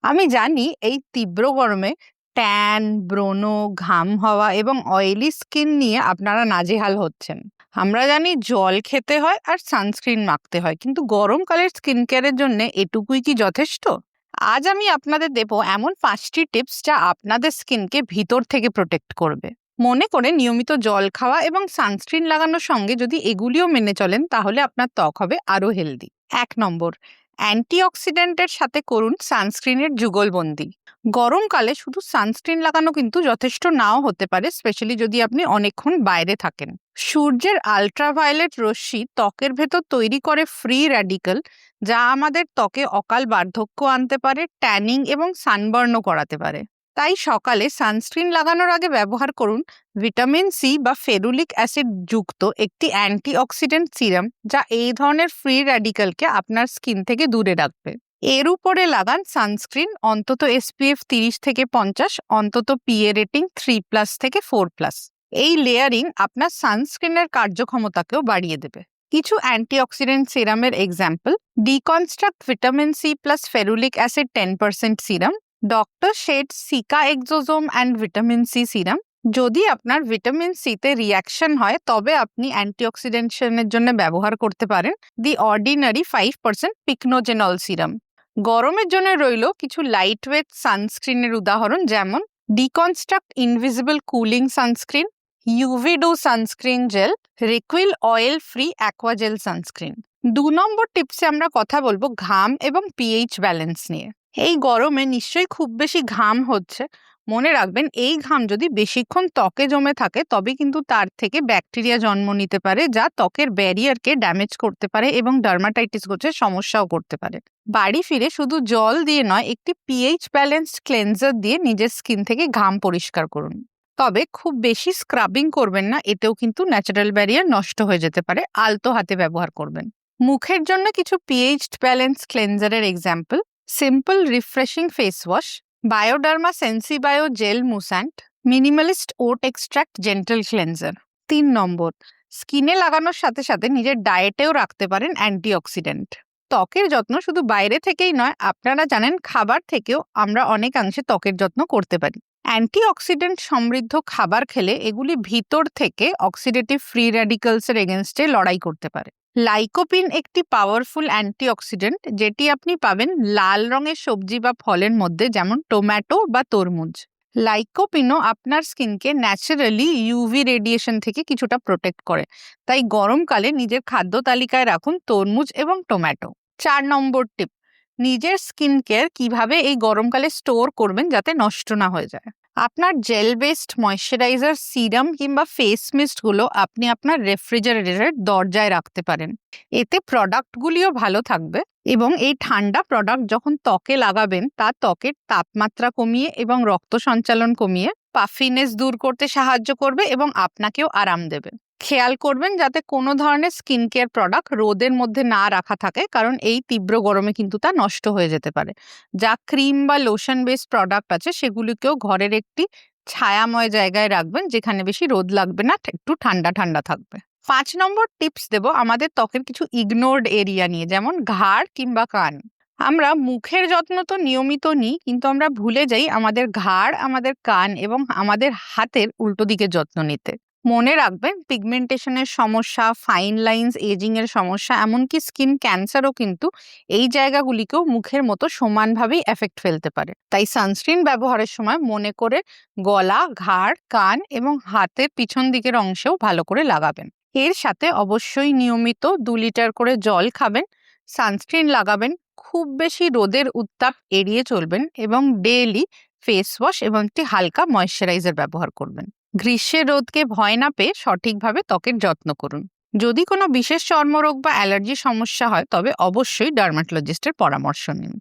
আমি জানি এই তীব্র গরমে ট্যান, ব্রণ, ঘাম হওয়া এবং অয়েলি স্কিন নিয়ে আপনারা নাজেহাল হচ্ছেন। আমরা জানি জল খেতে হয় আর সানস্ক্রিন মাখতে হয়, কিন্তু গরমকালের স্কিন কেয়ারের জন্য এটুকুই কি যথেষ্ট? আজ আমি আপনাদের দেব এমন 5টি টিপস যা আপনাদের স্কিনকে ভিতর থেকে প্রোটেক্ট করবে। মনে করে নিয়মিত জল খাওয়া এবং সানস্ক্রিন লাগানোর সঙ্গে যদি এগুলিও মেনে চলেন, তাহলে আপনার ত্বক হবে আরো হেলদি। 1 নম্বর, অ্যান্টিঅক্সিডেন্টের সাথে করুন সানস্ক্রিনের যুগলবন্দি। গরমকালে শুধু সানস্ক্রিন লাগানো কিন্তু যথেষ্ট নাও হতে পারে, স্পেশালি যদি আপনি অনেকক্ষণ বাইরে থাকেন। সূর্যের আল্ট্রাভায়োলেট রশ্মি ত্বকের ভেতর তৈরি করে ফ্রি র্যাডিক্যাল, যা আমাদের ত্বকে অকাল বার্ধক্য আনতে পারে, ট্যানিং এবং সানবার্নও করাতে পারে। তাই সকালে সানস্ক্রিন লাগানোর আগে ব্যবহার করুন ভিটামিন সি বা ফেরুলিক অ্যাসিড যুক্ত একটি অ্যান্টিঅক্সিডেন্ট সিরাম, যা এই ধরনের ফ্রি র্যাডিক্যালকে আপনার স্কিন থেকে দূরে রাখবে। এর উপরে লাগান সানস্ক্রিন অন্তত SPF 30 থেকে 50, অন্তত PA রেটিং 3+ থেকে 4+। এই লেয়ারিং আপনার সানস্ক্রিনের কার্যক্ষমতাকেও বাড়িয়ে দেবে। কিছু অ্যান্টিঅক্সিডেন্ট সিরামের example: deconstruct vitamin C plus ferulic acid 10% serum, doctor Sheth's cica exosome and vitamin C serum. যদি আপনার ভিটামিন সিতে রিয়াকশন হয়, তবে আপনি অ্যান্টিঅক্সিডেন্টের জন্য ব্যবহার করতে পারেন দি অর্ডিনারি 5% পিকনোজেনল সিরাম। গরমের জন্য রইল কিছু লাইটওয়েট সানস্ক্রিনের উদাহরণ, যেমন ডিকনস্ট্রাক্ট ইনভিজিবল কুলিং সানস্ক্রিন, ইউভিডো sunscreen gel, Re'equil oil free aquagel sunscreen. 2 number টিপসে আমরা কথা বলবো ঘাম এবং পিএইচ ব্যালেন্স নিয়ে। এই গরমে নিশ্চয়ই খুব বেশি ঘাম হচ্ছে। মনে রাখবেন, এই ঘাম যদি বেশিক্ষণ ত্বকে জমে থাকে, তবে কিন্তু তার থেকে ব্যাকটেরিয়া জন্ম নিতে পারে, যা ত্বকের ব্যারিয়ারকে ড্যামেজ করতে পারে এবং ডার্মাটাইটিস গোছের সমস্যাও করতে পারে। বাড়ি ফিরে শুধু জল দিয়ে নয়, একটি পিএইচ ব্যালেন্সড ক্লেনজার দিয়ে নিজের স্কিন থেকে ঘাম পরিষ্কার করুন। তবে খুব বেশি স্ক্রাবিং করবেন না, এতেও কিন্তু ন্যাচারাল ব্যারিয়ার নষ্ট হয়ে যেতে পারে। আলতো হাতে ব্যবহার করবেন। মুখের জন্য কিছু পিএইচ ব্যালেন্স ক্লেনজারের example: simple refreshing face wash, Bioderma Sensibio gel moussant, minimalist oat extract gentle cleanser. 3 number, স্কিনে লাগানোর সাথে সাথে নিজের ডায়েটেও রাখতে পারেন অ্যান্টিঅক্সিডেন্ট। ত্বকের যত্ন শুধু বাইরে থেকেই নয়, আপনারা জানেন খাবার থেকেও আমরা অনেকাংশে ত্বকের যত্ন করতে পারি। অ্যান্টিঅক্সিডেন্ট সমৃদ্ধ খাবার খেলে এগুলি ভিতর থেকে অক্সিডেটিভ ফ্রি র্যাডিক্যালসের এগেনস্টে লড়াই করতে পারে। লাইকোপিন একটি পাওয়ারফুল অ্যান্টিঅক্সিডেন্ট, যেটি আপনি পাবেন লাল রঙের সবজি বা ফলের মধ্যে, যেমন টমেটো বা তরমুজ। লাইকোপিনও আপনার স্কিনকে ন্যাচারালি ইউভি রেডিয়েশন থেকে কিছুটা প্রোটেক্ট করে। তাই গরমকালে নিজের খাদ্য তালিকায় রাখুন তরমুজ এবং টমেটো। 4 নম্বর টিপ: নিজের স্কিন কেয়ার কিভাবে এই গরমকালে স্টোর করবেন যাতে নষ্ট না হয়ে যায়। আপনার জেল বেসড ময়শ্চারাইজার, সিরাম কিংবা ফেস মিস্টগুলো আপনি আপনার রেফ্রিজারেটরের দরজায় রাখতে পারেন। এতে প্রোডাক্টগুলিও ভালো থাকবে এবং এই ঠান্ডা প্রোডাক্ট যখন ত্বকে লাগাবেন, তা ত্বকের তাপমাত্রা কমিয়ে এবং রক্ত সঞ্চালন কমিয়ে পাফিনেস দূর করতে সাহায্য করবে এবং আপনাকেও আরাম দেবে। খেয়াল করবেন যাতে কোনো ধরনের স্কিন কেয়ার প্রোডাক্ট রোদের মধ্যে না রাখা থাকে, কারণ এই তীব্র গরমে কিন্তু তা নষ্ট হয়ে যেতে পারে। যা ক্রিম বা লোশন বেস প্রোডাক্ট আছে, সেগুলিকেও ঘরের একটি ছায়াময় জায়গায় রাখবেন, যেখানে বেশি রোদ লাগবে না, একটু ঠান্ডা ঠান্ডা থাকবে। 5 নম্বর টিপস দেব আমাদের ত্বকের কিছু ইগনোরড এরিয়া নিয়ে, যেমন ঘাড় কিংবা কান। আমরা মুখের যত্ন তো নিয়মিত নিই, কিন্তু আমরা ভুলে যাই আমাদের ঘাড়, আমাদের কান এবং আমাদের হাতের উল্টো দিকে যত্ন নিতে। মনে রাখবেন, পিগমেন্টেশনের সমস্যা, ফাইন লাইন্স, এজিং এর সমস্যা, এমনকি স্কিন ক্যান্সারও কিন্তু এই জায়গাগুলিকেও মুখের মতো সমানভাবেই এফেক্ট ফেলতে পারে। তাই সানস্ক্রিন ব্যবহারের সময় মনে করে গলা, ঘাড়, কান এবং হাতের পিছন দিকের অংশেও ভালো করে লাগাবেন। এর সাথে অবশ্যই নিয়মিত 2 লিটার করে জল খাবেন, সানস্ক্রিন লাগাবেন, খুব বেশি রোদের উত্তাপ এড়িয়ে চলবেন এবং ডেইলি ফেস ওয়াশ এবং একটি হালকা ময়শ্চারাইজার ব্যবহার করবেন। গ্রীষ্মের রোদকে ভয় না পেয়ে সঠিকভাবে ত্বকের যত্ন করুন। যদি কোনো বিশেষ চর্মরোগ বা অ্যালার্জি সমস্যা হয়, তবে অবশ্যই ডার্মাটোলজিস্টের পরামর্শ নিন।